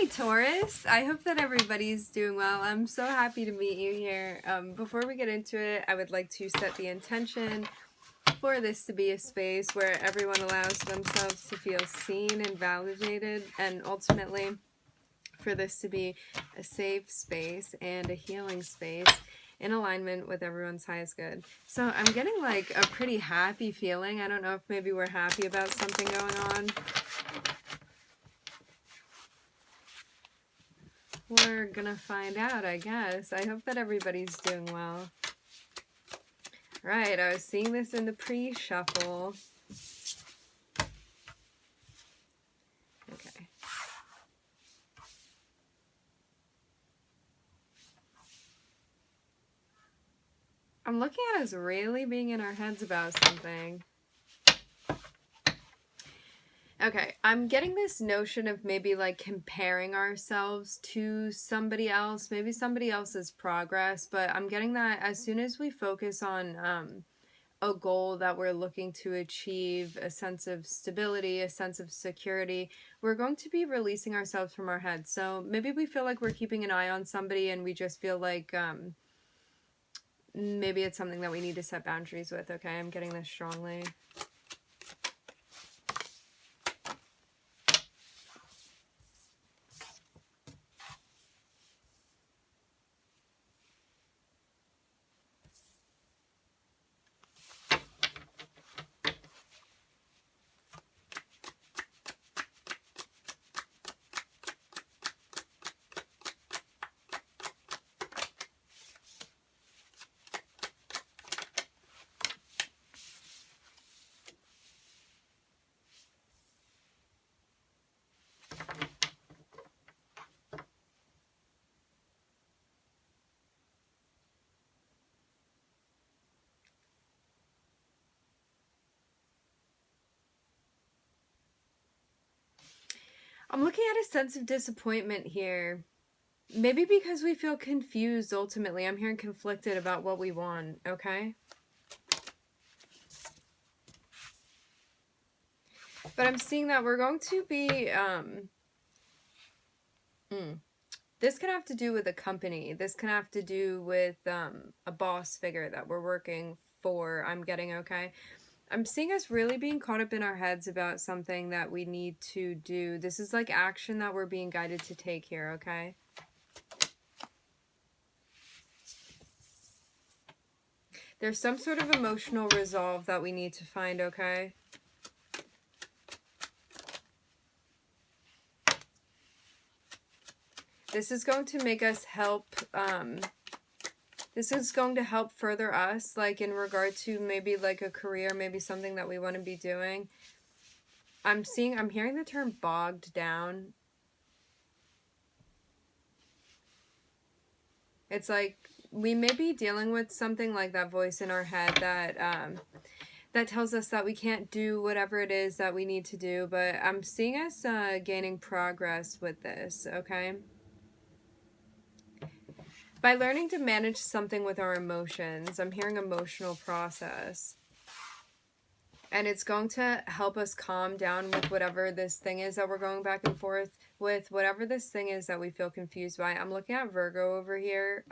Hi, Taurus. I hope that everybody's doing well. I'm so happy to meet you here. Before we get into it, I would like to set the intention for this to be a space where everyone allows themselves to feel seen and validated, and ultimately for this to be a safe space and a healing space in alignment with everyone's highest good. So I'm getting like a pretty happy feeling. I don't know if maybe we're happy about something going on. We're gonna find out, I guess. I hope that everybody's doing well. Right, I was seeing this in the pre-shuffle. Okay. I'm looking at us really being in our heads about something. Okay, I'm getting this notion of maybe like comparing ourselves to somebody else, maybe somebody else's progress, but I'm getting that as soon as we focus on a goal that we're looking to achieve, a sense of stability, a sense of security, we're going to be releasing ourselves from our heads. So maybe we feel like we're keeping an eye on somebody and we just feel like maybe it's something that we need to set boundaries with. Okay, I'm getting this strongly. I'm looking at a sense of disappointment here. Maybe because we feel confused ultimately. I'm hearing conflicted about what we want, okay? But I'm seeing that we're going to be, this can have to do with a company. This can have to do with a boss figure that we're working for, I'm getting, okay? I'm seeing us really being caught up in our heads about something that we need to do. This is like action that we're being guided to take here, okay? There's some sort of emotional resolve that we need to find, okay? This is going to make us help, this is going to help further us, like in regard to maybe like a career, maybe something that we want to be doing. I'm hearing the term bogged down. It's like we may be dealing with something like that voice in our head that that tells us that we can't do whatever it is that we need to do, but I'm seeing us gaining progress with this, okay? By learning to manage something with our emotions, I'm hearing emotional process. And it's going to help us calm down with whatever this thing is that we're going back and forth with, whatever this thing is that we feel confused by. I'm looking at Virgo over here.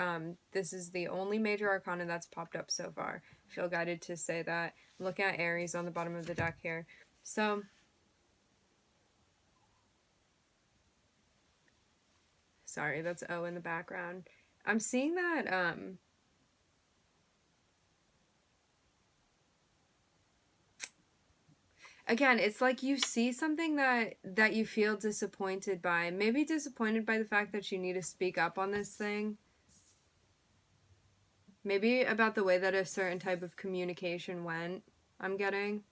This is the only major arcana that's popped up so far. I feel guided to say that. I'm looking at Aries on the bottom of the deck here. So, sorry, that's O in the background. I'm seeing that, again, it's like you see something that you feel disappointed by. Maybe disappointed by the fact that you need to speak up on this thing. Maybe about the way that a certain type of communication went, I'm getting.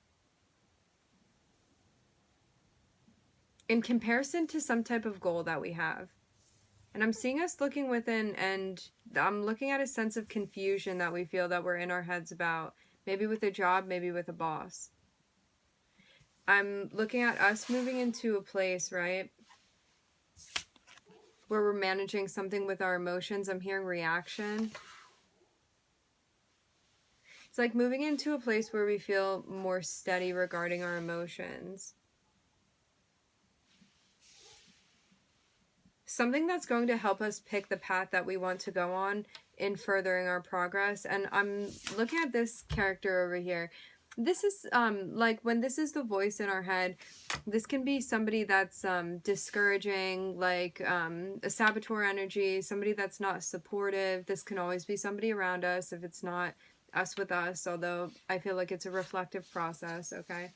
In comparison to some type of goal that we have. And I'm seeing us looking within, and I'm looking at a sense of confusion that we feel that we're in our heads about. Maybe with a job, maybe with a boss. I'm looking at us moving into a place, right, where we're managing something with our emotions. I'm hearing reaction. It's like moving into a place where we feel more steady regarding our emotions. something that's going to help us pick the path that we want to go on in furthering our progress. And I'm looking at this character over here. This is like when this is the voice in our head, this can be somebody that's discouraging, like a saboteur energy, somebody that's not supportive. This can always be somebody around us if it's not us with us, although I feel like it's a reflective process, okay?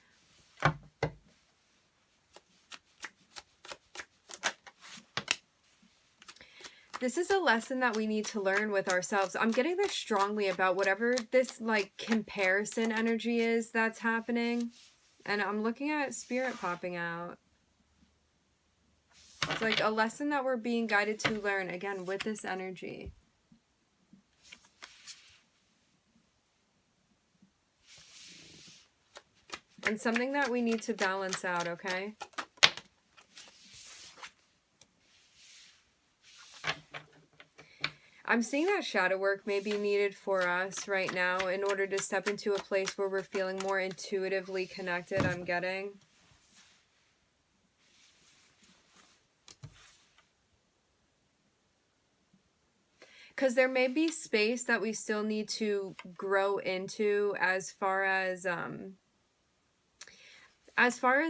This is a lesson that we need to learn with ourselves. I'm getting this strongly about whatever this like comparison energy is that's happening. And I'm looking at spirit popping out. It's like a lesson that we're being guided to learn, again, with this energy. And something that we need to balance out, okay? I'm seeing that shadow work may be needed for us right now in order to step into a place where we're feeling more intuitively connected, I'm getting. Because there may be space that we still need to grow into as far as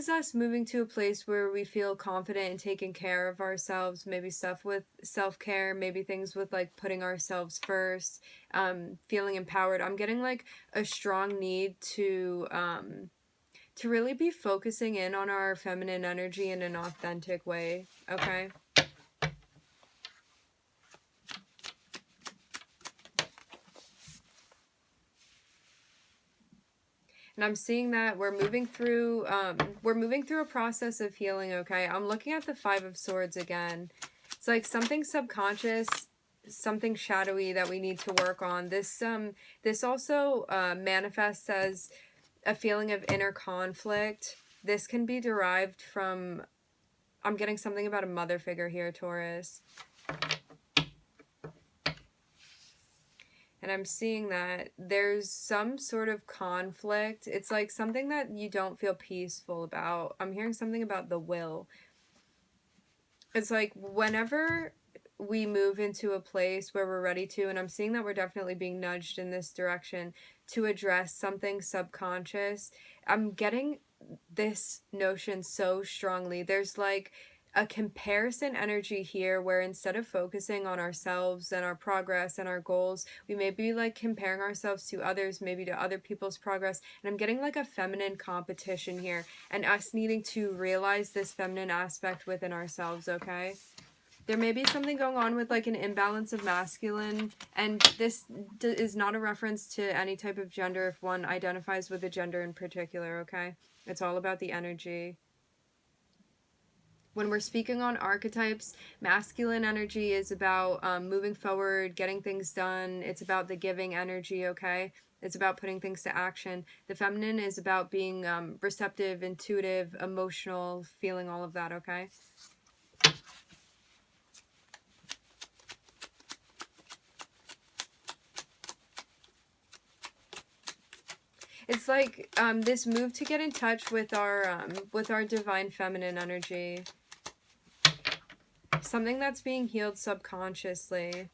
us moving to a place where we feel confident in taking care of ourselves, maybe stuff with self-care, maybe things with like putting ourselves first, feeling empowered. I'm getting like a strong need to really be focusing in on our feminine energy in an authentic way, okay? And I'm seeing that we're moving through a process of healing, okay? I'm looking at the Five of Swords again. It's like something subconscious, something shadowy that we need to work on. This also manifests as a feeling of inner conflict. This can be derived from, I'm getting something about a mother figure here, Taurus. And I'm seeing that there's some sort of conflict. It's like something that you don't feel peaceful about. I'm hearing something about the will. It's like whenever we move into a place where we're ready to, and I'm seeing that we're definitely being nudged in this direction to address something subconscious, I'm getting this notion so strongly. There's like a comparison energy here where instead of focusing on ourselves and our progress and our goals, we may be like comparing ourselves to others, maybe to other people's progress. And I'm getting like a feminine competition here and us needing to realize this feminine aspect within ourselves, okay? There may be something going on with like an imbalance of masculine, and this is not a reference to any type of gender if one identifies with a gender in particular, okay? It's all about the energy. When we're speaking on archetypes, masculine energy is about moving forward, getting things done. It's about the giving energy, okay? It's about putting things to action. The feminine is about being receptive, intuitive, emotional, feeling all of that, okay? It's like this move to get in touch with our divine feminine energy. Something that's being healed subconsciously.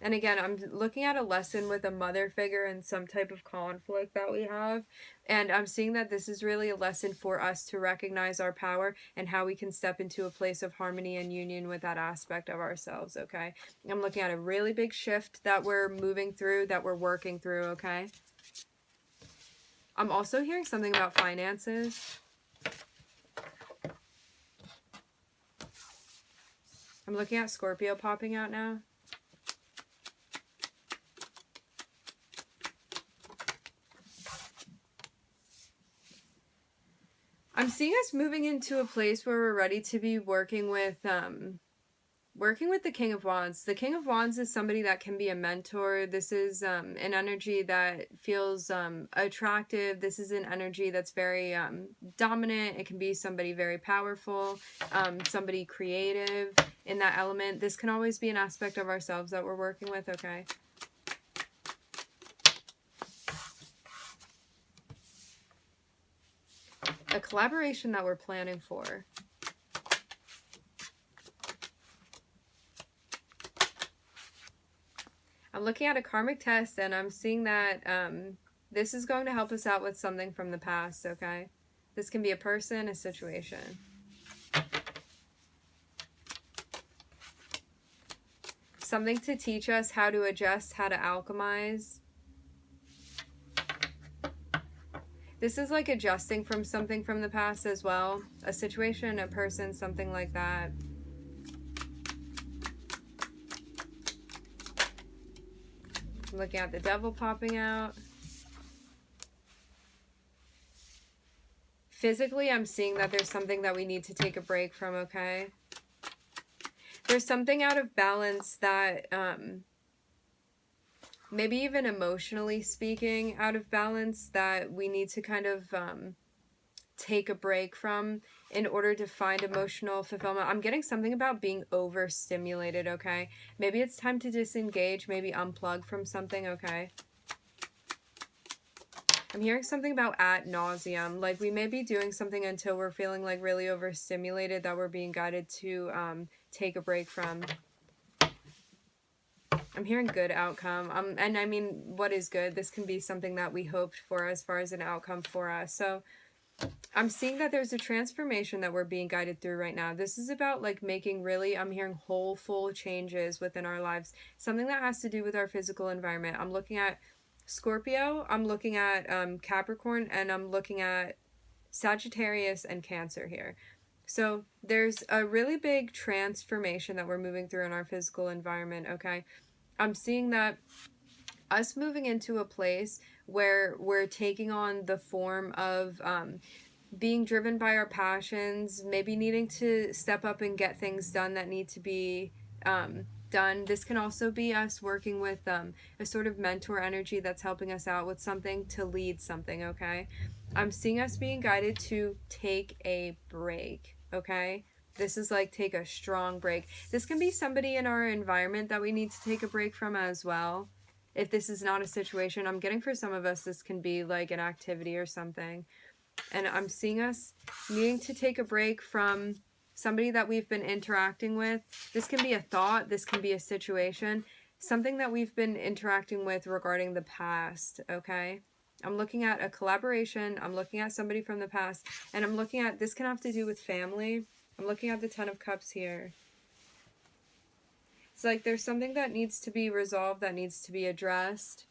And again, I'm looking at a lesson with a mother figure and some type of conflict that we have. And I'm seeing that this is really a lesson for us to recognize our power and how we can step into a place of harmony and union with that aspect of ourselves, okay? I'm looking at a really big shift that we're moving through, that we're working through, okay? I'm also hearing something about finances. I'm looking at Scorpio popping out now. I'm seeing us moving into a place where we're ready to be working with the King of Wands. The King of Wands is somebody that can be a mentor. This is an energy that feels attractive. This is an energy that's very dominant. It can be somebody very powerful, somebody creative in that element. This can always be an aspect of ourselves that we're working with, okay? A collaboration that we're planning for. I'm looking at a karmic test, and I'm seeing that this is going to help us out with something from the past, okay? This can be a person, a situation. Something to teach us how to adjust, how to alchemize. This is like adjusting from something from the past as well. A situation, a person, something like that. I'm looking at the devil popping out. Physically, I'm seeing that there's something that we need to take a break from, okay? There's something out of balance that, maybe even emotionally speaking, out of balance that we need to kind of take a break from in order to find emotional fulfillment. I'm getting something about being overstimulated, okay? Maybe it's time to disengage, maybe unplug from something, okay? I'm hearing something about ad nauseum. Like, we may be doing something until we're feeling like really overstimulated that we're being guided to take a break from. I'm hearing good outcome. And I mean, what is good? This can be something that we hoped for as far as an outcome for us. So I'm seeing that there's a transformation that we're being guided through right now. This is about like making really, I'm hearing whole, full changes within our lives. Something that has to do with our physical environment. I'm looking at Scorpio, I'm looking at Capricorn, and I'm looking at Sagittarius and Cancer here. So there's a really big transformation that we're moving through in our physical environment, okay? I'm seeing that us moving into a place where we're taking on the form of being driven by our passions, maybe needing to step up and get things done that need to be done. This can also be us working with a sort of mentor energy that's helping us out with something to lead something, okay? I'm seeing us being guided to take a break, okay? This is like take a strong break. This can be somebody in our environment that we need to take a break from as well. If this is not a situation, I'm getting for some of us, this can be like an activity or something. And I'm seeing us needing to take a break from somebody that we've been interacting with. This can be a thought, this can be a situation, something that we've been interacting with regarding the past, okay? I'm looking at a collaboration, I'm looking at somebody from the past, and I'm looking at, this can have to do with family. I'm looking at the Ten of Cups here. It's like there's something that needs to be resolved, that needs to be addressed.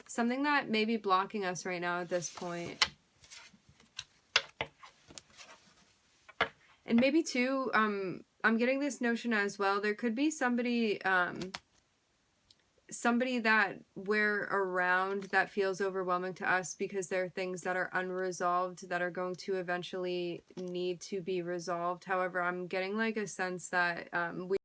Something that may be blocking us right now at this point. And maybe too, I'm getting this notion as well. There could be somebody, somebody that we're around that feels overwhelming to us because there are things that are unresolved that are going to eventually need to be resolved. However, I'm getting like a sense that we